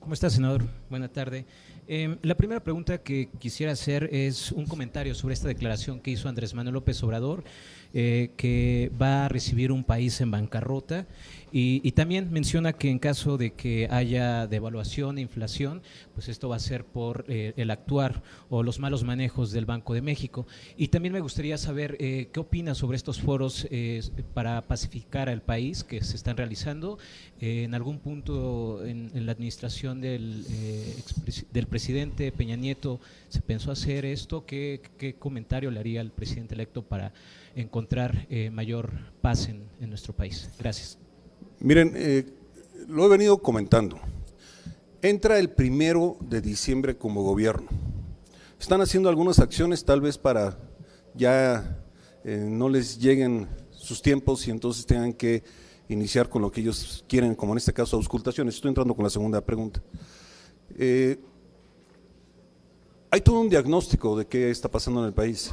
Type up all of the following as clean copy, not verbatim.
¿Cómo está, senador? Buena tarde. La primera pregunta que quisiera hacer es un comentario sobre esta declaración que hizo Andrés Manuel López Obrador, que va a recibir un país en bancarrota, y también menciona que en caso de que haya devaluación e inflación, pues esto va a ser por el actuar o los malos manejos del Banco de México. Y también me gustaría saber qué opina sobre estos foros para pacificar al país que se están realizando. En algún punto en la administración del presidente Peña Nieto se pensó hacer esto. ¿Qué comentario le haría al presidente electo para encontrar mayor paz en nuestro país? Gracias. Miren, lo he venido comentando. Entra el 1 de diciembre como gobierno. Están haciendo algunas acciones tal vez para ya no les lleguen sus tiempos y entonces tengan que iniciar con lo que ellos quieren, como en este caso auscultaciones. Estoy entrando con la segunda pregunta. Hay todo un diagnóstico de qué está pasando en el país,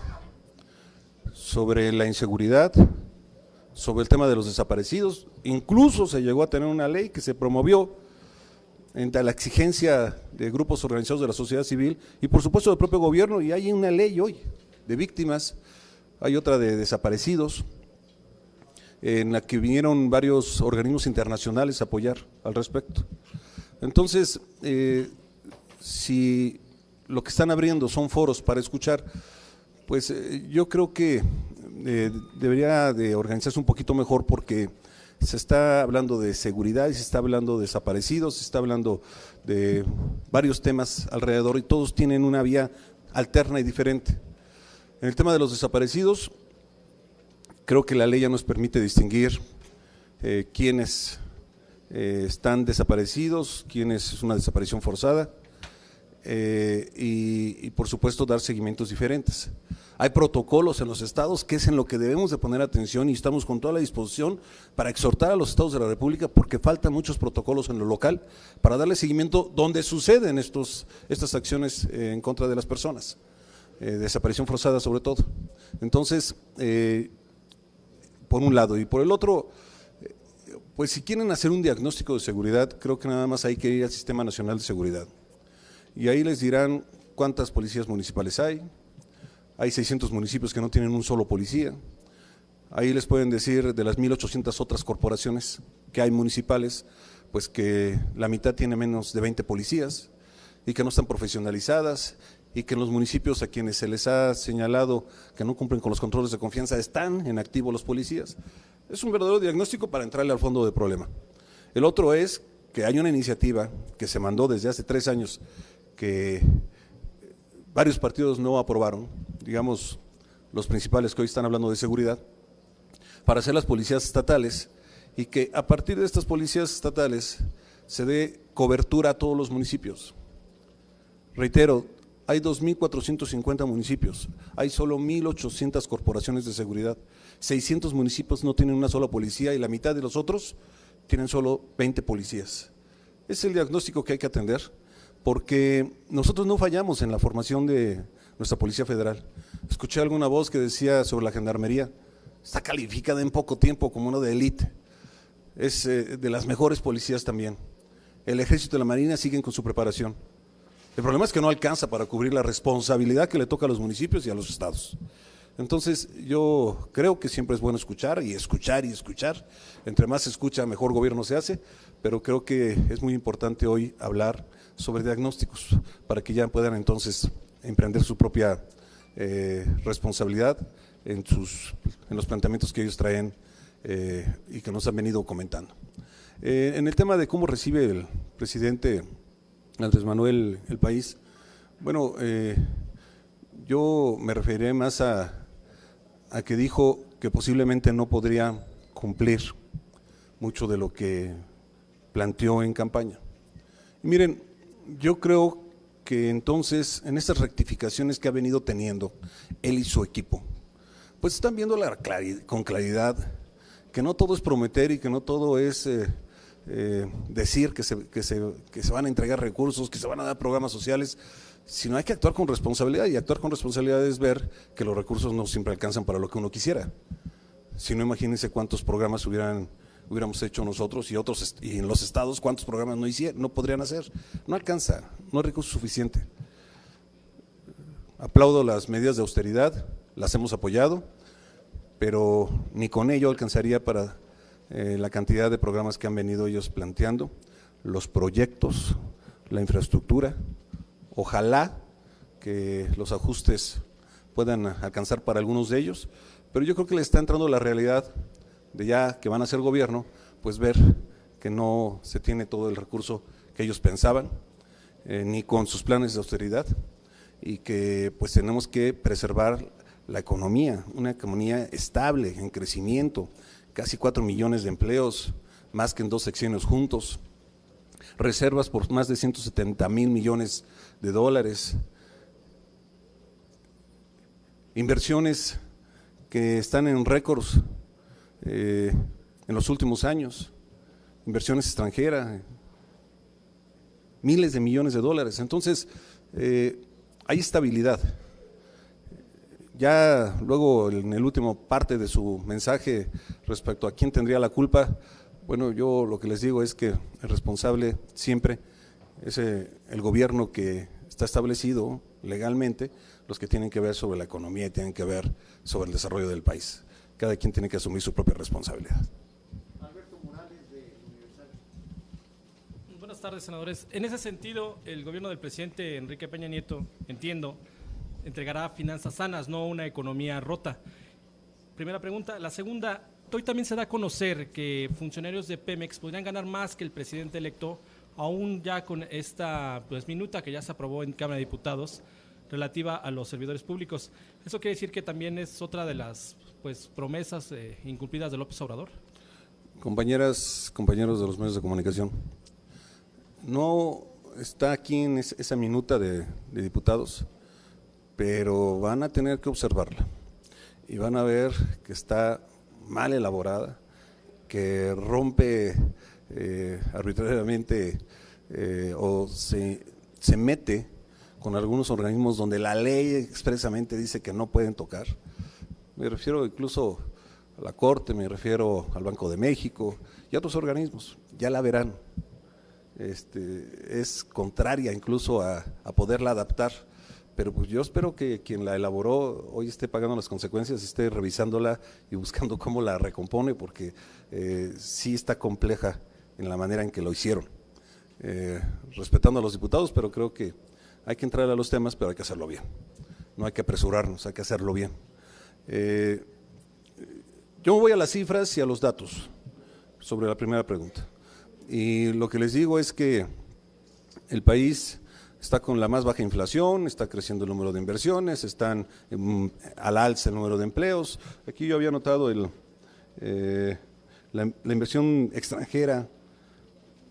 sobre la inseguridad, sobre el tema de los desaparecidos. Incluso se llegó a tener una ley que se promovió entre la exigencia de grupos organizados de la sociedad civil y por supuesto del propio gobierno, y hay una ley hoy de víctimas, hay otra de desaparecidos, en la que vinieron varios organismos internacionales a apoyar al respecto. Entonces, si lo que están abriendo son foros para escuchar, pues yo creo que debería de organizarse un poquito mejor, porque se está hablando de seguridad y se está hablando de desaparecidos, se está hablando de varios temas alrededor y todos tienen una vía alterna y diferente. En el tema de los desaparecidos, creo que la ley ya nos permite distinguir quiénes están desaparecidos, quiénes es una desaparición forzada y por supuesto dar seguimientos diferentes. Hay protocolos en los estados, que es en lo que debemos de poner atención, y estamos con toda la disposición para exhortar a los estados de la República, porque faltan muchos protocolos en lo local para darle seguimiento donde suceden estas acciones en contra de las personas, desaparición forzada sobre todo. Entonces, por un lado, y por el otro, pues si quieren hacer un diagnóstico de seguridad, creo que nada más hay que ir al Sistema Nacional de Seguridad, y ahí les dirán cuántas policías municipales hay 600 municipios que no tienen un solo policía, ahí les pueden decir de las 1,800 otras corporaciones que hay municipales, pues que la mitad tiene menos de 20 policías y que no están profesionalizadas, y que en los municipios a quienes se les ha señalado que no cumplen con los controles de confianza están en activo los policías. Es un verdadero diagnóstico para entrarle al fondo del problema. El otro es que hay una iniciativa que se mandó desde hace 3 años que varios partidos no aprobaron, digamos los principales que hoy están hablando de seguridad, para hacer las policías estatales, y que a partir de estas policías estatales se dé cobertura a todos los municipios. Reitero, hay 2,450 municipios, hay solo 1,800 corporaciones de seguridad, 600 municipios no tienen una sola policía y la mitad de los otros tienen solo 20 policías. Es el diagnóstico que hay que atender, porque nosotros no fallamos en la formación de nuestra Policía Federal. Escuché alguna voz que decía sobre la Gendarmería, está calificada en poco tiempo como uno de élite, es de las mejores policías también. El Ejército y la Marina siguen con su preparación. El problema es que no alcanza para cubrir la responsabilidad que le toca a los municipios y a los estados. Entonces yo creo que siempre es bueno escuchar y escuchar y escuchar. Entre más se escucha, mejor gobierno se hace, pero creo que es muy importante hoy hablar sobre diagnósticos para que ya puedan entonces emprender su propia responsabilidad en los planteamientos que ellos traen y que nos han venido comentando. En el tema de cómo recibe el presidente Andrés Manuel el país, bueno, yo me referiré más a que dijo que posiblemente no podría cumplir mucho de lo que planteó en campaña. Y miren, yo creo que entonces en estas rectificaciones que ha venido teniendo él y su equipo, pues están viendo con claridad que no todo es prometer y que no todo es decir que se van a entregar recursos, que se van a dar programas sociales, sino hay que actuar con responsabilidad, y actuar con responsabilidad es ver que los recursos no siempre alcanzan para lo que uno quisiera. Si no, imagínense cuántos programas hubieran hubiéramos hecho nosotros y otros, y en los estados cuántos programas no podrían hacer. No alcanza, no hay recurso suficiente. Aplaudo las medidas de austeridad, las hemos apoyado, pero ni con ello alcanzaría para la cantidad de programas que han venido ellos planteando, los proyectos, la infraestructura. Ojalá que los ajustes puedan alcanzar para algunos de ellos, pero yo creo que les está entrando la realidad de ya que van a ser gobierno, pues ver que no se tiene todo el recurso que ellos pensaban, ni con sus planes de austeridad, y que pues tenemos que preservar la economía, una economía estable, en crecimiento, casi 4 millones de empleos, más que en 2 sexenios juntos, reservas por más de 170,000 millones de dólares, inversiones que están en récords en los últimos años, inversiones extranjeras, miles de millones de dólares. Entonces, hay estabilidad. Ya luego, en el último parte de su mensaje respecto a quién tendría la culpa, bueno, yo lo que les digo es que el responsable siempre es el gobierno que está establecido legalmente, los que tienen que ver sobre la economía y tienen que ver sobre el desarrollo del país. Cada quien tiene que asumir su propia responsabilidad. Alberto Morales, de Universal. Buenas tardes, senadores. En ese sentido, el gobierno del presidente Enrique Peña Nieto, entiendo, entregará finanzas sanas, no una economía rota. Primera pregunta. La segunda, hoy también se da a conocer que funcionarios de Pemex podrían ganar más que el presidente electo, aún ya con esta minuta que ya se aprobó en Cámara de Diputados relativa a los servidores públicos. ¿Eso quiere decir que también es otra de las promesas incumplidas de López Obrador? Compañeras, compañeros de los medios de comunicación, no está aquí en esa minuta de diputados, pero van a tener que observarla y van a ver que está mal elaborada, que rompe arbitrariamente o se mete con algunos organismos donde la ley expresamente dice que no pueden tocar. Me refiero incluso a la Corte, me refiero al Banco de México y a otros organismos, ya la verán. Es contraria incluso a poderla adaptar, pero pues yo espero que quien la elaboró hoy esté pagando las consecuencias, esté revisándola y buscando cómo la recompone, porque sí está compleja en la manera en que lo hicieron, respetando a los diputados, pero creo que hay que entrar a los temas, pero hay que hacerlo bien, no hay que apresurarnos, hay que hacerlo bien. Yo me voy a las cifras y a los datos sobre la primera pregunta, y lo que les digo es que el país está con la más baja inflación, está creciendo el número de inversiones, están al alza el número de empleos. Aquí yo había notado la inversión extranjera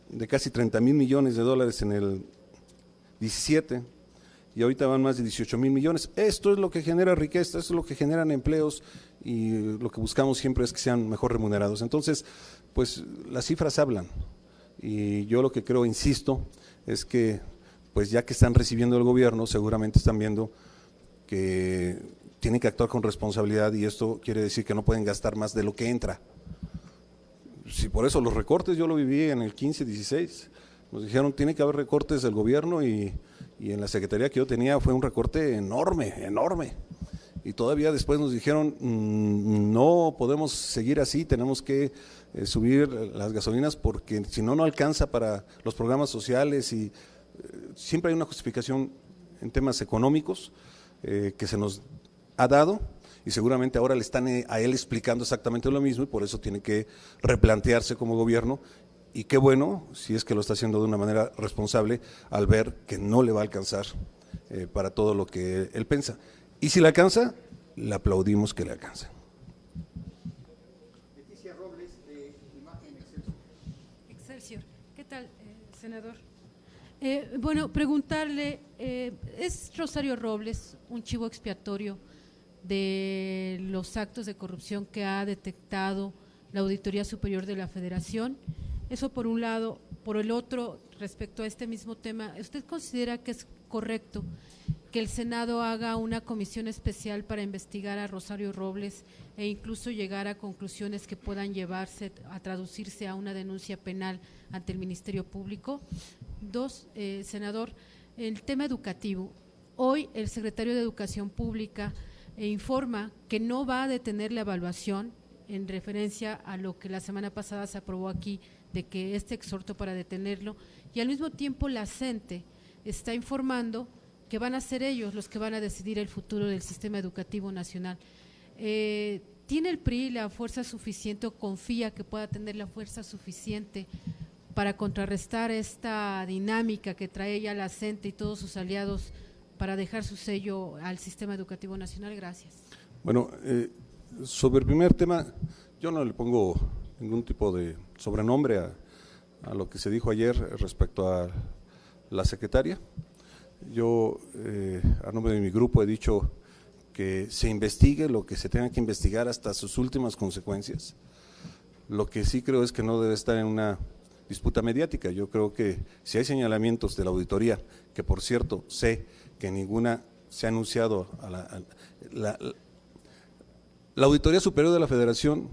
de casi 30,000 millones de dólares en el 17, y ahorita van más de 18,000 millones. Esto es lo que genera riqueza, esto es lo que generan empleos, y lo que buscamos siempre es que sean mejor remunerados. Entonces, pues las cifras hablan, y yo lo que creo, insisto, es que pues ya que están recibiendo el gobierno, seguramente están viendo que tienen que actuar con responsabilidad, y esto quiere decir que no pueden gastar más de lo que entra. Si por eso los recortes, yo lo viví en el 15-16, nos dijeron tiene que haber recortes del gobierno, y en la secretaría que yo tenía fue un recorte enorme, enorme, y todavía después nos dijeron no podemos seguir así, tenemos que subir las gasolinas porque si no, no alcanza para los programas sociales, y siempre hay una justificación en temas económicos que se nos ha dado, y seguramente ahora le están a él explicando exactamente lo mismo, y por eso tiene que replantearse como gobierno. Y qué bueno si es que lo está haciendo de una manera responsable al ver que no le va a alcanzar para todo lo que él piensa. Y si le alcanza, le aplaudimos que le alcance. Leticia Robles, de Imagen Excelsior. Excelsior. ¿Qué tal, senador? Bueno, preguntarle, ¿es Rosario Robles un chivo expiatorio de los actos de corrupción que ha detectado la Auditoría Superior de la Federación? Eso por un lado. Por el otro, respecto a este mismo tema, ¿usted considera que es correcto que el Senado haga una comisión especial para investigar a Rosario Robles e incluso llegar a conclusiones que puedan llevarse a traducirse a una denuncia penal ante el Ministerio Público. Dos, senador, el tema educativo. Hoy el secretario de Educación Pública informa que no va a detener la evaluación en referencia a lo que la semana pasada se aprobó aquí, de que este exhorto para detenerlo, y al mismo tiempo la CENTE está informando que van a ser ellos los que van a decidir el futuro del sistema educativo nacional. ¿Tiene el PRI la fuerza suficiente o confía que pueda tener la fuerza suficiente para contrarrestar esta dinámica que trae ya la CENTE y todos sus aliados para dejar su sello al sistema educativo nacional? Gracias. Bueno, sobre el primer tema, yo no le pongo ningún tipo de sobrenombre a lo que se dijo ayer respecto a la secretaria. Yo, a nombre de mi grupo, he dicho que se investigue lo que se tenga que investigar hasta sus últimas consecuencias. Lo que sí creo es que no debe estar en una disputa mediática. Yo creo que si hay señalamientos de la auditoría, que por cierto sé que ninguna se ha anunciado a la Auditoría Superior de la Federación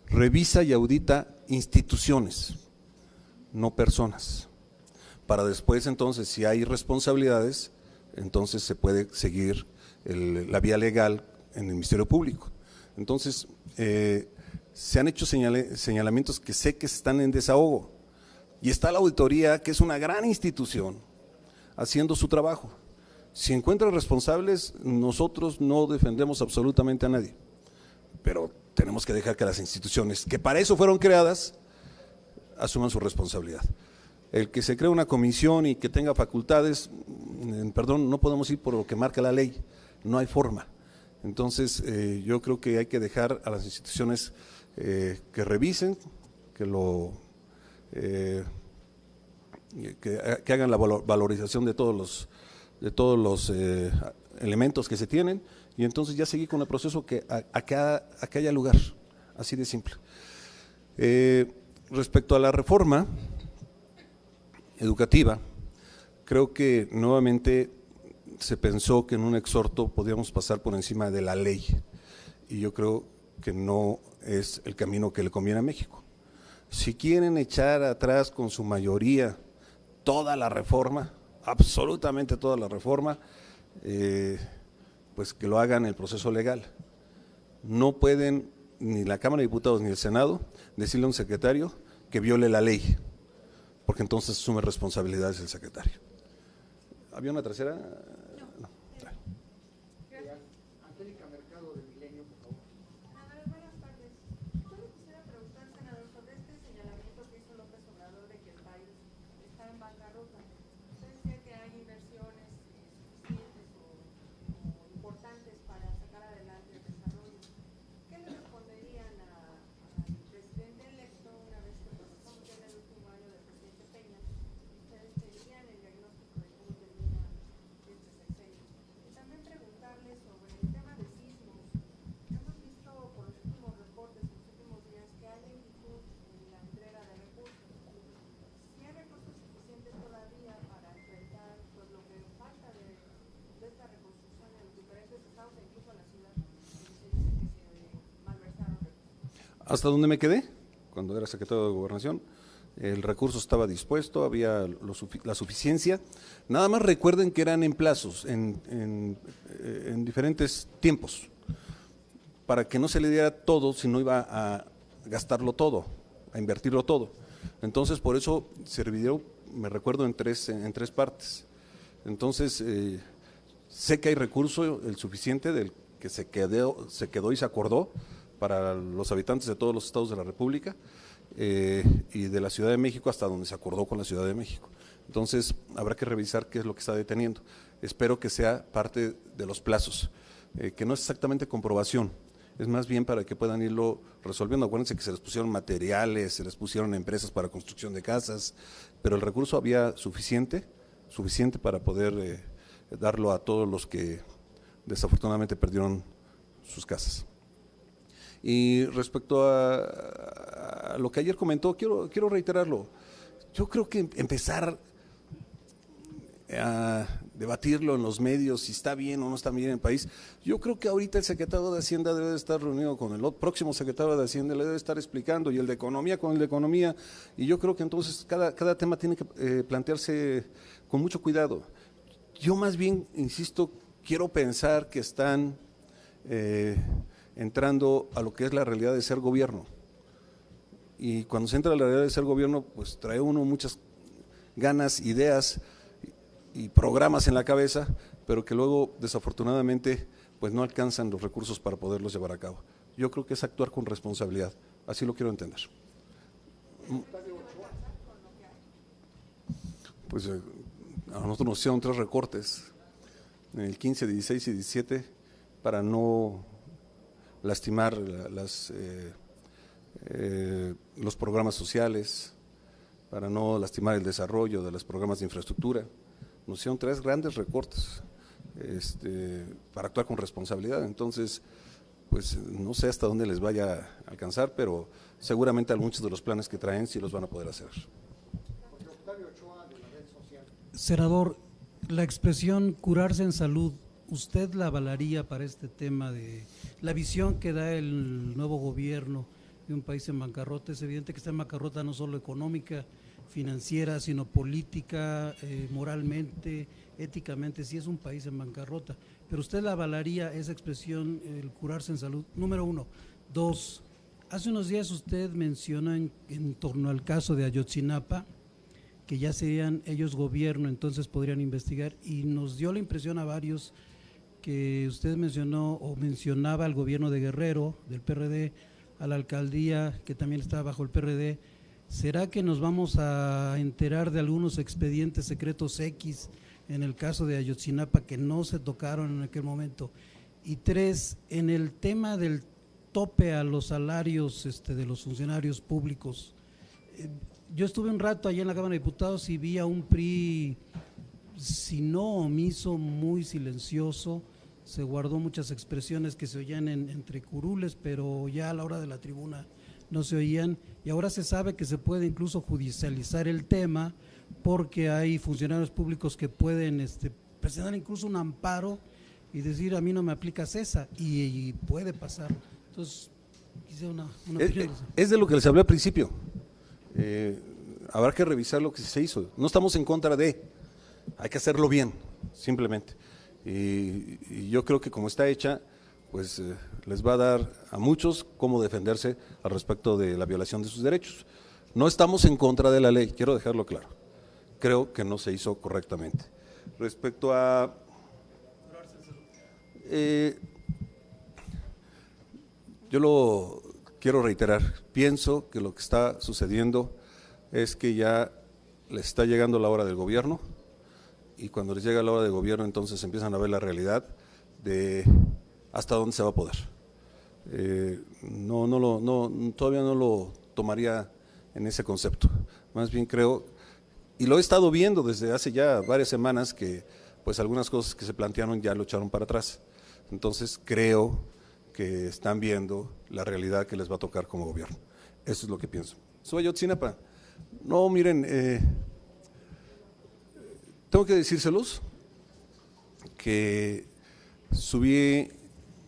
revisa y audita instituciones, no personas, para después entonces, si hay responsabilidades, entonces se puede seguir la vía legal en el Ministerio Público. Entonces, se han hecho señalamientos que sé que están en desahogo, y está la auditoría, que es una gran institución, haciendo su trabajo. Si encuentra responsables, nosotros no defendemos absolutamente a nadie, pero tenemos que dejar que las instituciones, que para eso fueron creadas, asuman su responsabilidad. El que se cree una comisión y que tenga facultades, perdón, no podemos ir por lo que marca la ley, no hay forma. Entonces, yo creo que hay que dejar a las instituciones que revisen, que hagan la valorización de todos los elementos que se tienen, y entonces ya seguir con el proceso a que haya lugar, así de simple. Respecto a la reforma educativa, creo que nuevamente se pensó que en un exhorto podíamos pasar por encima de la ley, y yo creo que no es el camino que le conviene a México. Si quieren echar atrás con su mayoría toda la reforma, absolutamente toda la reforma, pues que lo hagan en el proceso legal. No pueden ni la Cámara de Diputados ni el Senado decirle a un secretario que viole la ley, porque entonces asume responsabilidades el secretario. ¿Había una tercera? No. Angélica Mercado, de Milenio, por favor. Buenas tardes. Yo le quisiera preguntar, senador, sobre este señalamiento que hizo López Obrador de que el país está en bancarrota. Usted decía que hay inversiones suficientes o importantes para sacar adelante el desarrollo. ¿Qué le responderían al presidente electo una vez que pasamos ya en el último año del presidente Peña? Ustedes tendrían el diagnóstico de cómo termina este sexenio. Y también preguntarle sobre el tema de sismos. Hemos visto por los últimos reportes, en los últimos días, que hay lentitud en la entrega de recursos. Si hay recursos suficientes todavía para enfrentar pues, lo que falta de esta reconstrucción en los diferentes estados e incluso en la ciudad, se dice que se malversaron recursos. Hasta donde me quedé, cuando era secretario de Gobernación, el recurso estaba dispuesto, había la suficiencia. Nada más recuerden que eran en plazos, en diferentes tiempos, para que no se le diera todo si no iba a gastarlo todo, a invertirlo todo. Entonces, por eso se dividió, me recuerdo, en tres partes. Entonces, sé que hay recurso el suficiente del que se quedó y se acordó para los habitantes de todos los estados de la República, y de la Ciudad de México hasta donde se acordó con la Ciudad de México. Entonces, habrá que revisar qué es lo que está deteniendo. Espero que sea parte de los plazos, que no es exactamente comprobación, es más bien para que puedan irlo resolviendo. Acuérdense que se les pusieron materiales, se les pusieron empresas para construcción de casas, pero el recurso había suficiente para poder darlo a todos los que desafortunadamente perdieron sus casas. Y respecto a lo que ayer comentó, quiero reiterarlo. Yo creo que empezar debatirlo en los medios, si está bien o no está bien en el país. Yo creo que ahorita el secretario de Hacienda debe de estar reunido con el próximo secretario de Hacienda, le debe estar explicando, y el de Economía con el de Economía, y yo creo que entonces cada tema tiene que plantearse con mucho cuidado. Yo más bien, insisto, quiero pensar que están entrando a lo que es la realidad de ser gobierno. Y cuando se entra a la realidad de ser gobierno, pues trae uno muchas ganas, ideas y programas en la cabeza, pero que luego desafortunadamente pues no alcanzan los recursos para poderlos llevar a cabo. Yo creo que es actuar con responsabilidad, así lo quiero entender. Pues a nosotros nos hicieron 3 recortes, en el 15, 16 y 17, para no lastimar los programas sociales, para no lastimar el desarrollo de los programas de infraestructura. Nos hicieron 3 grandes recortes para actuar con responsabilidad. Entonces, pues no sé hasta dónde les vaya a alcanzar, pero seguramente a muchos de los planes que traen sí los van a poder hacer. Senador, la expresión curarse en salud, ¿usted la avalaría para este tema de la visión que da el nuevo gobierno de un país en bancarrota? Es evidente que está en bancarrota no solo económica, financiera, sino política, moralmente, éticamente, sí es un país en bancarrota. Pero usted la avalaría esa expresión, el curarse en salud, número 1. 2, hace unos días usted menciona en torno al caso de Ayotzinapa, que ya serían ellos gobierno, entonces podrían investigar, y nos dio la impresión a varios que usted mencionó o mencionaba al gobierno de Guerrero, del PRD, a la alcaldía que también estaba bajo el PRD. ¿Será que nos vamos a enterar de algunos expedientes secretos X en el caso de Ayotzinapa que no se tocaron en aquel momento? Y 3, en el tema del tope a los salarios de los funcionarios públicos, yo estuve un rato allá en la Cámara de Diputados y vi a un PRI, si no omiso, muy silencioso. Se guardó muchas expresiones que se oían entre curules, pero ya a la hora de la tribuna no se oían, y ahora se sabe que se puede incluso judicializar el tema, porque hay funcionarios públicos que pueden presentar incluso un amparo y decir: a mí no me aplicas esa, y puede pasar. Entonces, quise una opinión. Es de lo que les hablé al principio. Habrá que revisar lo que se hizo. No estamos en contra de, hay que hacerlo bien, simplemente. Y yo creo que como está hecha, pues les va a dar a muchos cómo defenderse al respecto de la violación de sus derechos. No estamos en contra de la ley, quiero dejarlo claro. Creo que no se hizo correctamente. Respecto a yo lo quiero reiterar, pienso que lo que está sucediendo es que ya les está llegando la hora del gobierno, y cuando les llega la hora del gobierno entonces empiezan a ver la realidad de hasta dónde se va a poder. Todavía no lo tomaría en ese concepto, más bien creo, y lo he estado viendo desde hace ya varias semanas, que pues algunas cosas que se plantearon ya lo echaron para atrás. Entonces creo que están viendo la realidad que les va a tocar como gobierno. Eso es lo que pienso. Soy Ayotzinapa. No, miren, tengo que decírselos que subí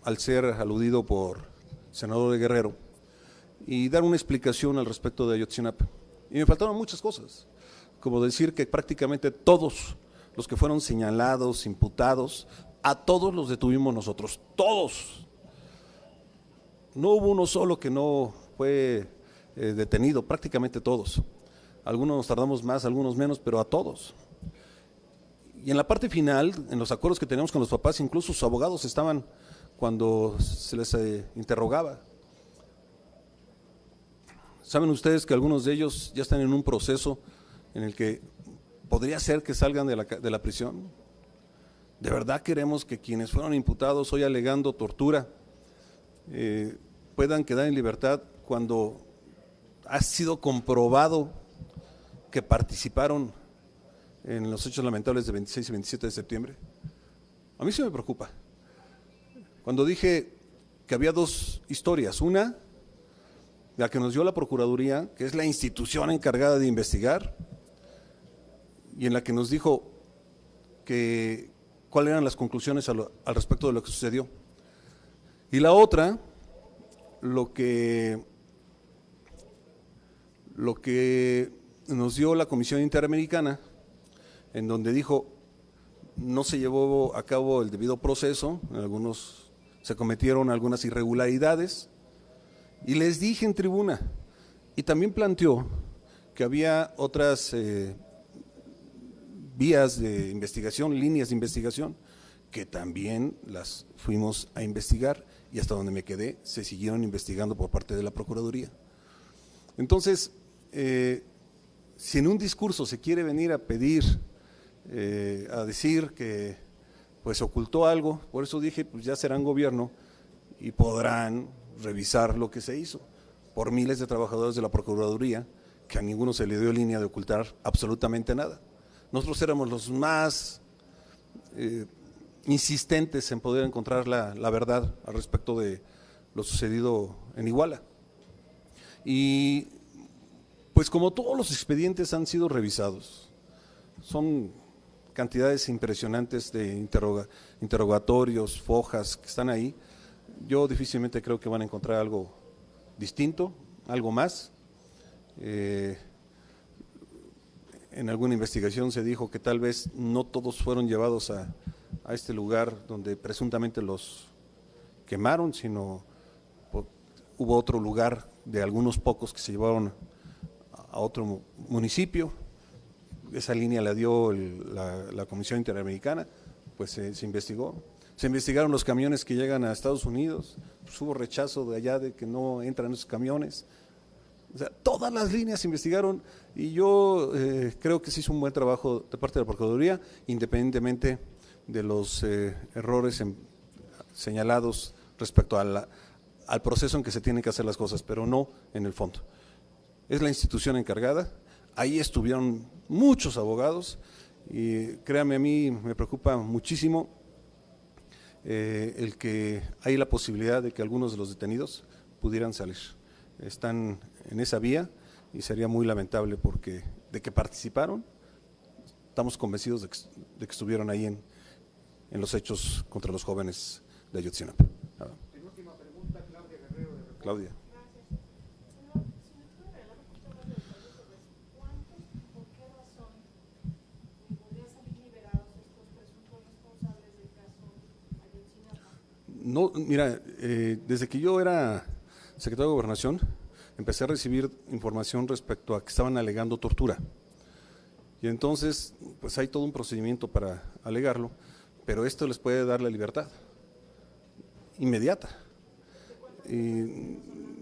al ser aludido por el senador de Guerrero y dar una explicación al respecto de Ayotzinapa. Y me faltaron muchas cosas, como decir que prácticamente todos los que fueron señalados, imputados, a todos los detuvimos nosotros, todos. No hubo uno solo que no fue detenido, prácticamente todos. Algunos nos tardamos más, algunos menos, pero a todos. Y en la parte final, en los acuerdos que teníamos con los papás, incluso sus abogados estaban cuando se les interrogaba. ¿Saben ustedes que algunos de ellos ya están en un proceso en el que podría ser que salgan de la prisión? ¿De verdad queremos que quienes fueron imputados hoy alegando tortura puedan quedar en libertad cuando ha sido comprobado que participaron en los hechos lamentables de 26 y 27 de septiembre? A mí sí me preocupa. Cuando dije que había 2 historias, una, la que nos dio la Procuraduría, que es la institución encargada de investigar, y en la que nos dijo cuáles eran las conclusiones al respecto de lo que sucedió. Y la otra, lo que nos dio la Comisión Interamericana, en donde dijo no se llevó a cabo el debido proceso, se cometieron algunas irregularidades, y les dije en tribuna, y también planteó que había otras vías de investigación, líneas de investigación, que también las fuimos a investigar, y hasta donde me quedé se siguieron investigando por parte de la Procuraduría. Entonces, si en un discurso se quiere venir a pedir, a decir que pues ocultó algo, por eso dije, pues ya serán gobierno y podrán revisar lo que se hizo por miles de trabajadores de la Procuraduría, que a ninguno se le dio línea de ocultar absolutamente nada. Nosotros éramos los más insistentes en poder encontrar la verdad al respecto de lo sucedido en Iguala. Y pues como todos los expedientes han sido revisados, son cantidades impresionantes de interrogatorios, fojas que están ahí, yo difícilmente creo que van a encontrar algo distinto, algo más. En alguna investigación se dijo que tal vez no todos fueron llevados a este lugar donde presuntamente los quemaron, sino hubo otro lugar de algunos pocos que se llevaron a otro municipio. Esa línea la dio la Comisión Interamericana, pues se investigó. Se investigaron los camiones que llegan a Estados Unidos, pues hubo rechazo de allá de que no entran esos camiones. O sea, todas las líneas se investigaron y yo creo que se hizo un buen trabajo de parte de la Procuraduría, independientemente de los errores señalados respecto al proceso en que se tienen que hacer las cosas, pero no en el fondo. Es la institución encargada, ahí estuvieron muchos abogados y créame, a mí me preocupa muchísimo el que hay la posibilidad de que algunos de los detenidos pudieran salir. Están en esa vía y sería muy lamentable porque de que participaron, estamos convencidos de que estuvieron ahí en los hechos contra los jóvenes de Ayotzinapa. Penúltima pregunta, Claudia Guerrero de Reforma. Claudia. No, mira, desde que yo era secretario de Gobernación, empecé a recibir información respecto a que estaban alegando tortura. Y entonces, pues hay todo un procedimiento para alegarlo, pero esto les puede dar la libertad inmediata. Y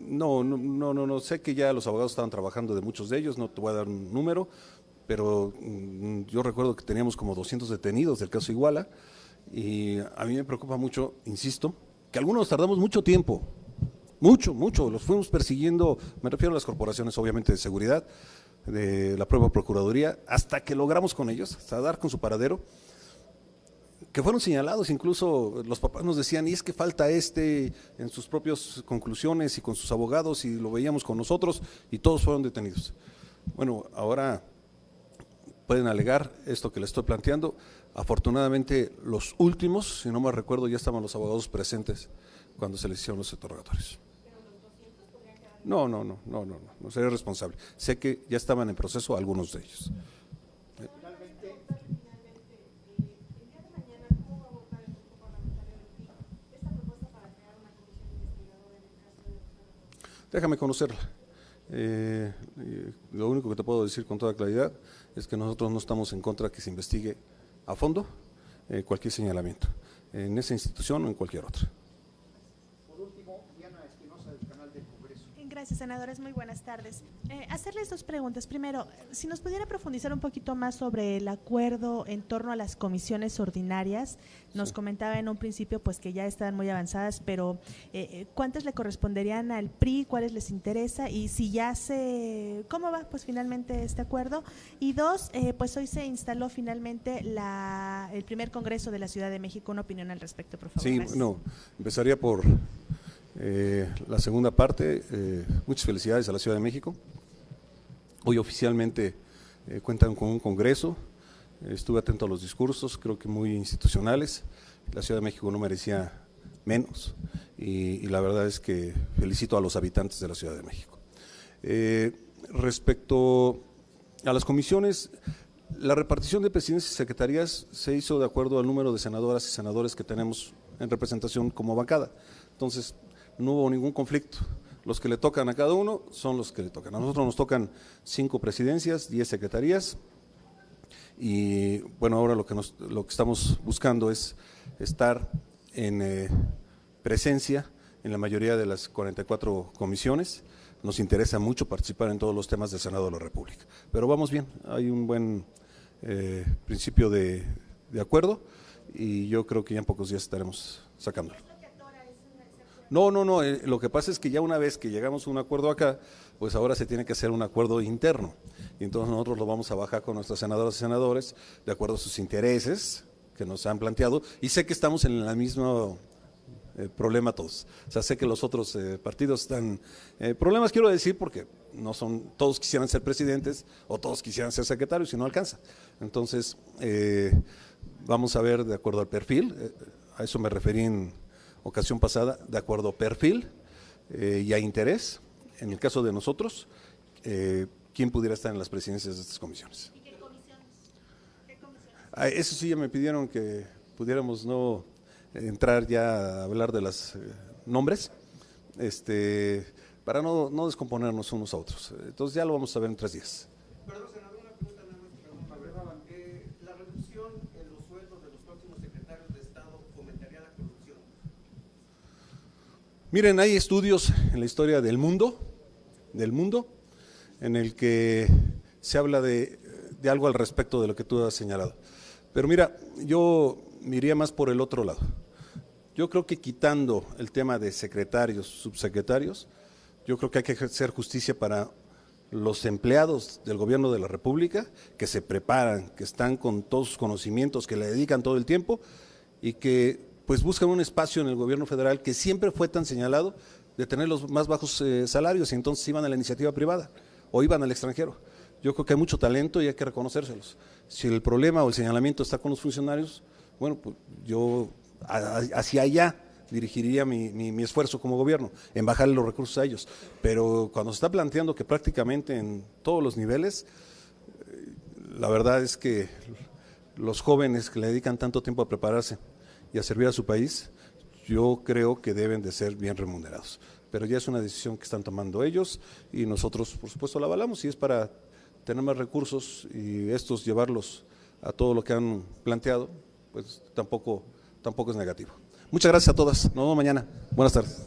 no, sé que ya los abogados estaban trabajando de muchos de ellos, no te voy a dar un número, pero yo recuerdo que teníamos como 200 detenidos del caso Iguala, y a mí me preocupa mucho, insisto, que algunos tardamos mucho tiempo, mucho, los fuimos persiguiendo, me refiero a las corporaciones obviamente de seguridad, de la propia Procuraduría, hasta que logramos con ellos, hasta dar con su paradero, que fueron señalados, incluso los papás nos decían, y es que falta en sus propias conclusiones y con sus abogados, y lo veíamos con nosotros, y todos fueron detenidos. Bueno, ahora pueden alegar esto que les estoy planteando. Afortunadamente los últimos, si no me recuerdo, ya estaban los abogados presentes cuando se les hicieron los interrogatorios. No sería responsable. Sé que ya estaban en proceso algunos de ellos. Déjame conocerla. Lo único que te puedo decir con toda claridad es que nosotros no estamos en contra de que se investigue a fondo cualquier señalamiento, en esa institución o en cualquier otra. Por último, Diana Espinosa del canal del Congreso. Gracias, senadores. Muy buenas tardes. Hacerles dos preguntas. Primero, si nos pudiera profundizar un poquito más sobre el acuerdo en torno a las comisiones ordinarias. Nos comentaba en un principio pues que ya están muy avanzadas, pero ¿cuántas le corresponderían al PRI? ¿Cuáles les interesa? Y si ya ¿cómo va pues finalmente este acuerdo? Y dos, pues hoy se instaló finalmente el primer Congreso de la Ciudad de México. Una opinión al respecto, por favor. Sí, Gracias. Empezaría por la segunda parte. Muchas felicidades a la Ciudad de México. Hoy oficialmente cuentan con un Congreso. estuve atento a los discursos, creo que muy institucionales. La Ciudad de México no merecía menos y la verdad es que felicito a los habitantes de la Ciudad de México. Respecto a las comisiones, la repartición de presidencias y secretarías se hizo de acuerdo al número de senadoras y senadores que tenemos en representación como bancada. Entonces, no hubo ningún conflicto. Los que le tocan a cada uno son los que le tocan. A nosotros nos tocan 5 presidencias, 10 secretarías y bueno, ahora lo que estamos buscando es estar en presencia en la mayoría de las 44 comisiones. Nos interesa mucho participar en todos los temas del Senado de la República. Pero vamos bien, hay un buen principio de acuerdo y yo creo que ya en pocos días estaremos sacándolo. No, lo que pasa es que ya una vez que llegamos a un acuerdo acá, pues ahora se tiene que hacer un acuerdo interno. Y entonces nosotros lo vamos a bajar con nuestras senadoras y senadores de acuerdo a sus intereses que nos han planteado y sé que estamos en el mismo problema todos. O sea, sé que los otros partidos están… problemas quiero decir porque no son, todos quisieran ser presidentes o todos quisieran ser secretarios y no alcanza. Entonces, vamos a ver de acuerdo al perfil, a eso me referí en ocasión pasada, de acuerdo a perfil y a interés, en el caso de nosotros, quién pudiera estar en las presidencias de estas comisiones. ¿Y qué comisiones? Eso sí, ya me pidieron que pudiéramos no entrar ya a hablar de los nombres, para no descomponernos unos a otros. Entonces ya lo vamos a ver en 3 días. Perdón, senador, una pregunta nada más, perdón, la reducción en los sueldos de los próximos secretarios de Estado fomentaría la corrupción. Miren, hay estudios en la historia del mundo, en el que se habla de algo al respecto de lo que tú has señalado. Pero mira, yo me iría más por el otro lado. Yo creo que quitando el tema de secretarios, subsecretarios, yo creo que hay que hacer justicia para los empleados del gobierno de la República que se preparan, que están con todos sus conocimientos, que le dedican todo el tiempo y que pues buscan un espacio en el gobierno federal que siempre fue tan señalado de tener los más bajos salarios y entonces iban a la iniciativa privada o iban al extranjero. Yo creo que hay mucho talento y hay que reconocérselos. Si el problema o el señalamiento está con los funcionarios, bueno, pues yo hacia allá dirigiría mi esfuerzo como gobierno, en bajarle los recursos a ellos. Pero cuando se está planteando que prácticamente en todos los niveles, la verdad es que los jóvenes que le dedican tanto tiempo a prepararse y a servir a su país, yo creo que deben de ser bien remunerados. Pero ya es una decisión que están tomando ellos y nosotros, por supuesto, la avalamos y es para tener más recursos y estos llevarlos a todo lo que han planteado, pues tampoco es negativo. Muchas gracias a todas. Nos vemos mañana. Buenas tardes.